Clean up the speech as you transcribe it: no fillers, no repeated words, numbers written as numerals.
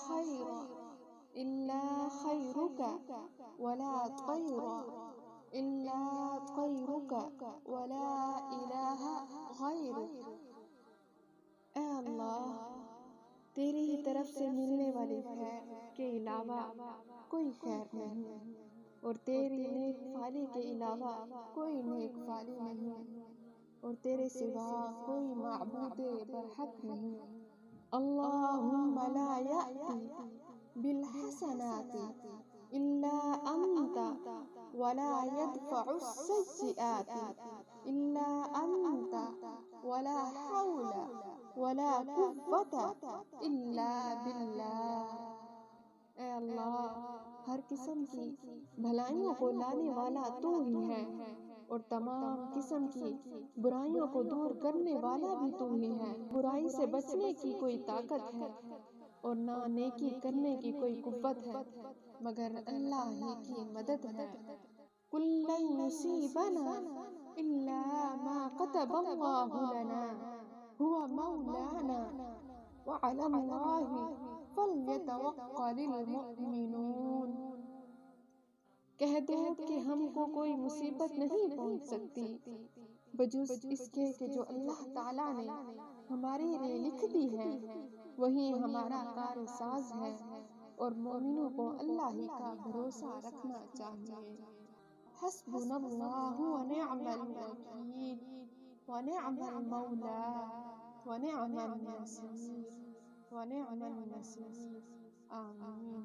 خير إلا خيرك ولا طير إلا طيرك ولا إله غيرك۔ اے اللہ، تیری ہی طرف سے ملنے والی خیر کے علاوہ کوئی خیر نہیں، اور تیری نیک فالی کے علاوہ کوئی نیک فالی نہیں، اور تیرے سوا کوئی معبود برحق نہیں۔ اللہم لا یأتی بالحسنات الا انت ولا يدفع السیئات الا انت ولا حول ولا قوة الا باللہ۔ اے اللہ، ہر قسم کی بھلائیوں کو لانے والا تو ہی ہے، اور تمام قسم کی برائیوں کو دور کرنے والا بھی تو ہی ہے۔ برائی سے بچنے کی کوئی طاقت ہے اور نہ نیکی کرنے کی کوئی قوت ہے مگر اللہ ہی کی مدد ہے۔ قل لن یصیبنا الا ما كتب اللہ لنا هو مولانا وعلى اللہ فلیتوکل المؤمنون۔ کہہ دو کہ ہم کو کوئی مصیبت نہیں پہنچ سکتی بجز اس کے کہ جو اللہ تعالیٰ نے ہمارے لیے لکھ دی ہے، وہی ہمارا کار ساز ہے، اور مومنوں کو اللہ ہی کا بھروسہ رکھنا چاہیے۔ حسبنا اللہ ونعم الوکیل ونعم المولا ونعم النصیر ونعم النصیر۔ آمین۔